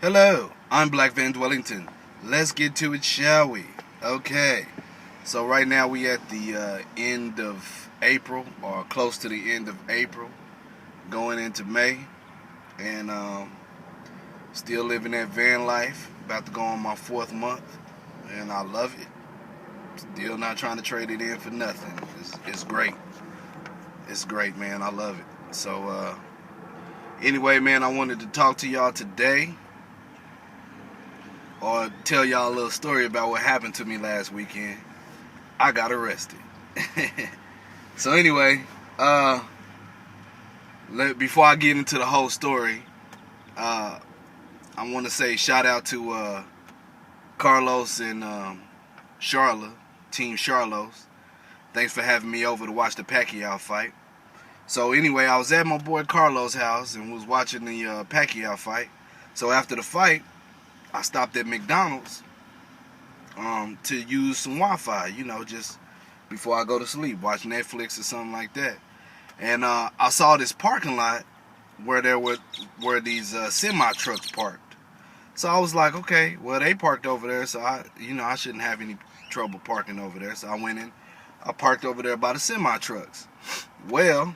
Hello, I'm BlackVanDwellington. Let's get to it, shall we? Okay, so right now we at the end of April, or close to the end of April, going into May, and still living that van life. About to go on my 4th month, and I love it. Still not trying to trade it in for nothing. It's great. It's great, man. I love it. So anyway, man, I wanted to talk to y'all today, or tell y'all a little story about what happened to me last weekend. I got arrested. So anyway, before I get into the whole story, I want to say shout out to Carlos and Charla, Team Charlos. Thanks for having me over to watch the Pacquiao fight. So anyway, I was at my boy Carlos' house and was watching the Pacquiao fight. So after the fight, I stopped at McDonald's to use some Wi-Fi, just before I go to sleep, watch Netflix or something like that. And I saw this parking lot where these semi trucks parked. So I was like, okay, well they parked over there, so I shouldn't have any trouble parking over there. So I went in, I parked over there by the semi trucks. Well,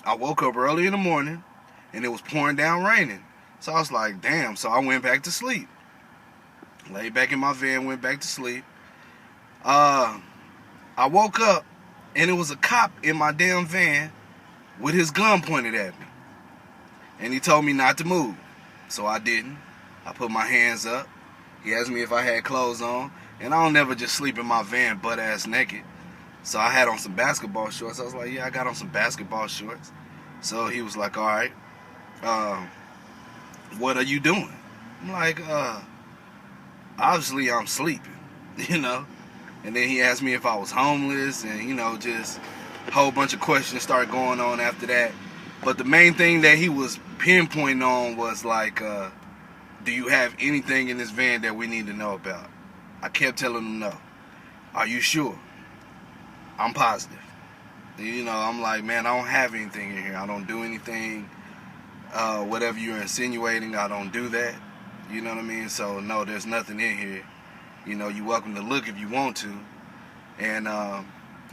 I woke up early in the morning and it was pouring down raining. So I was like, damn. So I went back to sleep. Laid back in my van, went back to sleep. I woke up and it was a cop in my damn van with his gun pointed at me. And he told me not to move. So I didn't. I put my hands up. He asked me if I had clothes on. And I don't never just sleep in my van butt ass naked. So I had on some basketball shorts. I was like, yeah, I got on some basketball shorts. So he was like, all right, what are you doing? I'm like, obviously I'm sleeping, And then he asked me if I was homeless, and just a whole bunch of questions started going on after that. But the main thing that he was pinpointing on was like, do you have anything in this van that we need to know about? I kept telling him no. Are you sure? I'm positive. I'm like, man, I don't have anything in here. I don't do anything. Whatever you're insinuating, I don't do that. You know what I mean? So no, there's nothing in here. You're welcome to look if you want to. And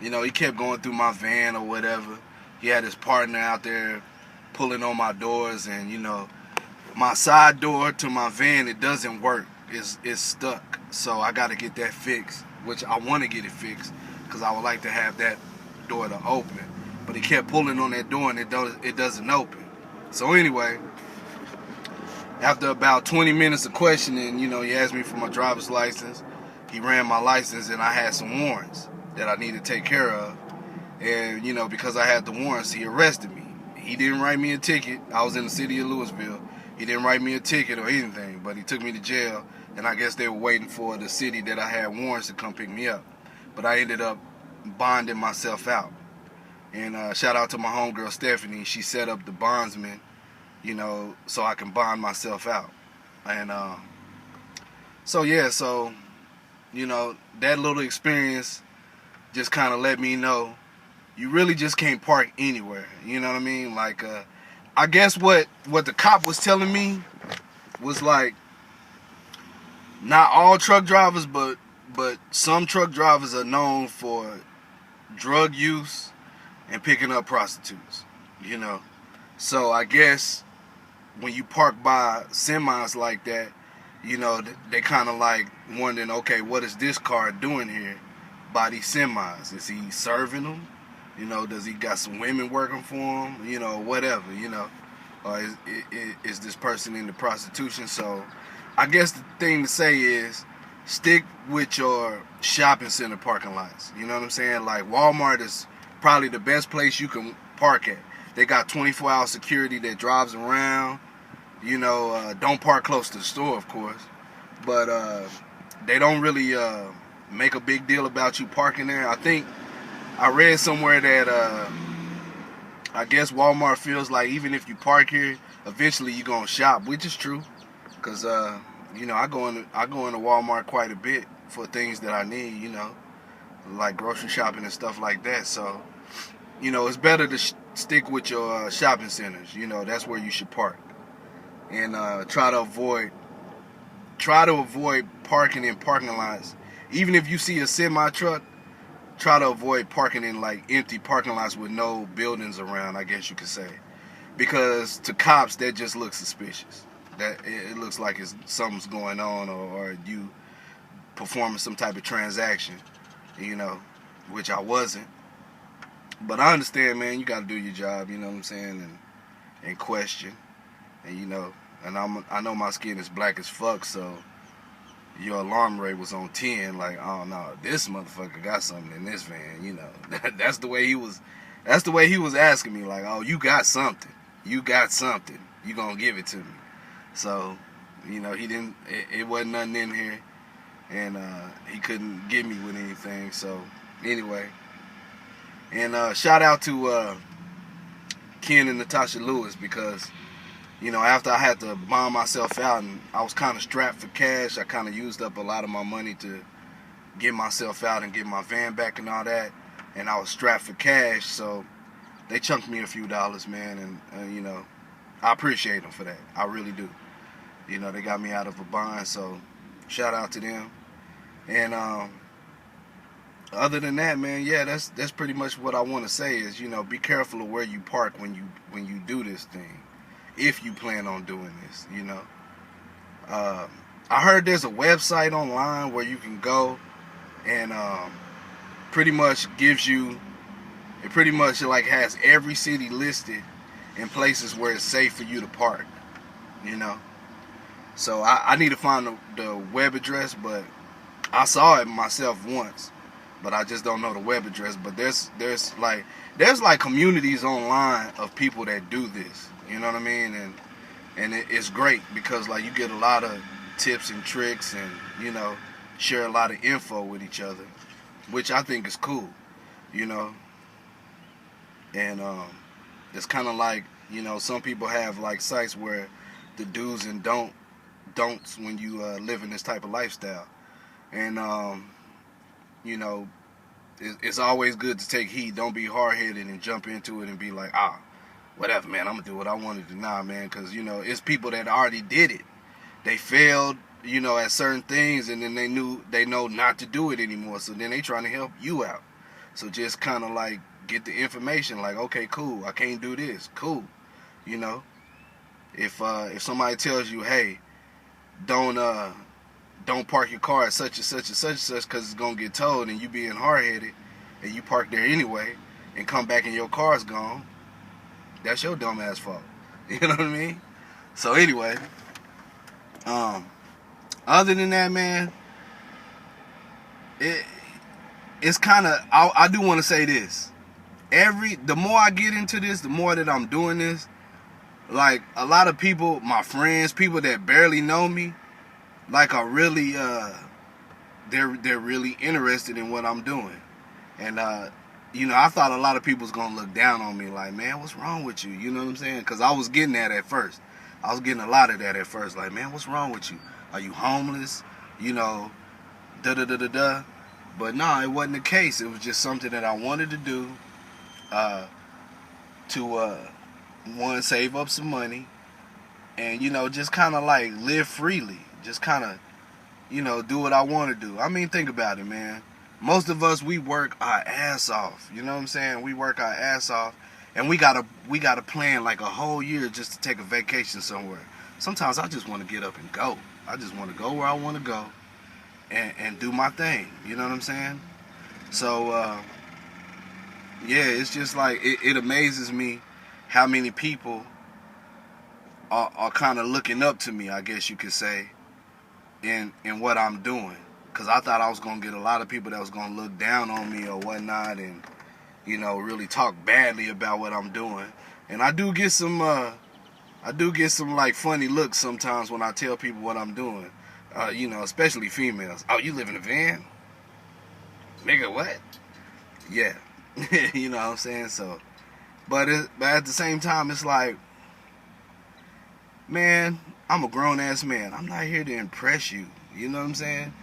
he kept going through my van or whatever. He had his partner out there pulling on my doors, and my side door to my van, it doesn't work. It's stuck. So I got to get that fixed, which I want to get it fixed because I would like to have that door to open. But he kept pulling on that door and it doesn't open. So anyway, after about 20 minutes of questioning, he asked me for my driver's license. He ran my license, and I had some warrants that I needed to take care of. And, because I had the warrants, he arrested me. He didn't write me a ticket. I was in the city of Louisville. He didn't write me a ticket or anything, but he took me to jail. And I guess they were waiting for the city that I had warrants to come pick me up. But I ended up bonding myself out. And shout out to my homegirl Stephanie. She set up the bondsman, so I can bond myself out. And so that little experience just kind of let me know you really just can't park anywhere. You know what I mean? Like, I guess what the cop was telling me was like, not all truck drivers, but some truck drivers are known for drug use and picking up prostitutes. So I guess when you park by semis like that, they kind of like wondering, okay, what is this car doing here by these semis? Is he serving them? Does he got some women working for him? Whatever, or is this person into prostitution? So I guess the thing to say is stick with your shopping center parking lots. You know what I'm saying? Like Walmart is probably the best place you can park at. They got 24-hour security that drives around. Don't park close to the store, of course. But they don't really make a big deal about you parking there. I think I read somewhere that I guess Walmart feels like even if you park here, eventually you're going to shop, which is true. Because, I go into Walmart quite a bit for things that I need, like grocery shopping and stuff like that. So, it's better to stick with your shopping centers. That's where you should park. And try to avoid try to avoid parking in parking lots. Even if you see a semi truck, try to avoid parking in like empty parking lots with no buildings around, I guess you could say. Because to cops, that just looks suspicious. That it looks like something's going on, or you performing some type of transaction, which I wasn't. But I understand, man, you got to do your job, you know what I'm saying, and question. And, and I know my skin is black as fuck, so your alarm rate was on 10, like, oh no, this motherfucker got something in this van, That's the way he was asking me, like, oh, you got something, you gonna give it to me. So, he didn't, it wasn't nothing in here, and he couldn't get me with anything. So anyway, and shout out to Ken and Natasha Lewis, because after I had to bomb myself out and I was kind of strapped for cash, I kind of used up a lot of my money to get myself out and get my van back and all that, and I was strapped for cash, so they chunked me a few dollars, man, and I appreciate them for that. I really do. They got me out of a bind, so shout out to them. And other than that, man, yeah, that's pretty much what I want to say is, be careful of where you park when you do this thing, if you plan on doing this, I heard there's a website online where you can go and pretty much like has every city listed and places where it's safe for you to park, So I need to find the web address, but I saw it myself once, but I just don't know the web address. But there's like communities online of people that do this, you know what I mean? And it's great because like you get a lot of tips and tricks and share a lot of info with each other, which I think is cool, And it's kind of like some people have like sites where the do's and don'ts when you live in this type of lifestyle, and it's always good to take heed. Don't be hard-headed and jump into it and be like, whatever, man, I'm gonna do what I want to do. Nah, man, because it's people that already did it. They failed at certain things, and then they know not to do it anymore, so then they trying to help you out. So just kind of like get the information, like, okay, cool, I can't do this, cool. If somebody tells you, hey, don't park your car at such and such and such and such because it's gonna get towed, and you being hard-headed and you park there anyway and come back and your car's gone, that's your dumb ass fault. You know what I mean? So anyway, other than that, man, it's kind of, I do want to say this. The more I get into this, the more that I'm doing this, like a lot of people, my friends, people that barely know me, like are really, they're really interested in what I'm doing. And, I thought a lot of people was going to look down on me like, man, what's wrong with you? You know what I'm saying? Because I was getting that at first. I was getting a lot of that at first. Like, man, what's wrong with you? Are you homeless? Da-da-da-da-da. But no, it wasn't the case. It was just something that I wanted to do to, one, save up some money and, just kind of like live freely. Just kind of, do what I want to do. I mean, think about it, man. Most of us, we work our ass off. You know what I'm saying? We work our ass off, and we gotta plan like a whole year just to take a vacation somewhere. Sometimes I just want to get up and go. I just want to go where I want to go and do my thing. You know what I'm saying? So, yeah, it's just like, it amazes me how many people are kind of looking up to me, I guess you could say, in what I'm doing. Because I thought I was going to get a lot of people that was going to look down on me or whatnot and, really talk badly about what I'm doing. And I do get some like funny looks sometimes when I tell people what I'm doing. Especially females. Oh, you live in a van? Nigga, what? Yeah. You know what I'm saying? So, but at the same time, it's like, man, I'm a grown-ass man. I'm not here to impress you. You know what I'm saying?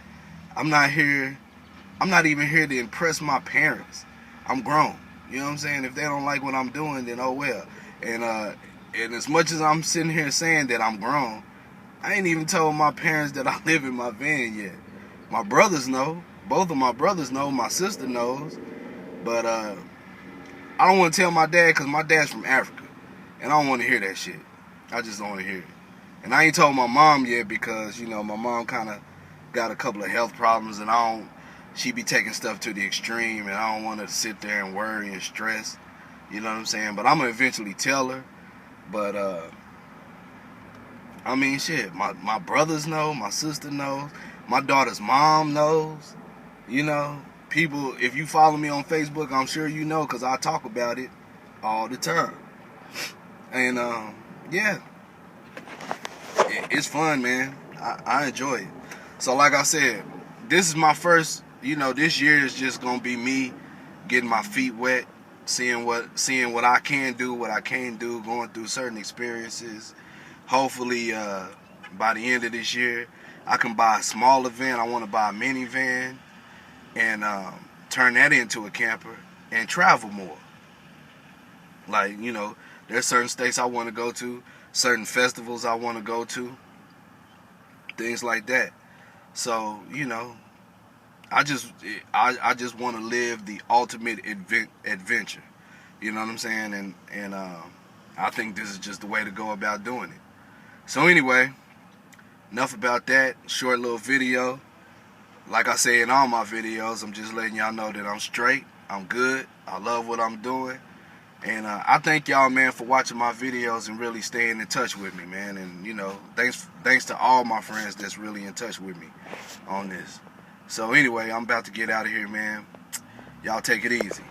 I'm not even here to impress my parents. I'm grown. You know what I'm saying? If they don't like what I'm doing, then oh well. And as much as I'm sitting here saying that I'm grown, I ain't even told my parents that I live in my van yet. My brothers know. Both of my brothers know. My sister knows. But I don't want to tell my dad because my dad's from Africa. And I don't want to hear that shit. I just don't want to hear it. And I ain't told my mom yet because, you know, my mom kind of got a couple of health problems and she be taking stuff to the extreme and I don't want her to sit there and worry and stress. You know what I'm saying? But I'm going to eventually tell her. But, I mean, shit, my brothers know, my sister knows, my daughter's mom knows. You know, people, if you follow me on Facebook, I'm sure you know because I talk about it all the time. And, yeah, it's fun, man. I enjoy it. So like I said, this is my first, you know, this year is just going to be me getting my feet wet, seeing what I can do, what I can't do, going through certain experiences. Hopefully, by the end of this year, I can buy a smaller van. I want to buy a minivan and turn that into a camper and travel more. Like, you know, there's certain states I want to go to, certain festivals I want to go to, things like that. So, you know, I just want to live the ultimate adventure. You know what I'm saying? And I think this is just the way to go about doing it. So anyway, enough about that. Short little video. Like I say in all my videos, I'm just letting y'all know that I'm straight. I'm good. I love what I'm doing. And I thank y'all, man, for watching my videos and really staying in touch with me, man. And, you know, thanks to all my friends that's really in touch with me on this. So anyway, I'm about to get out of here, man. Y'all take it easy.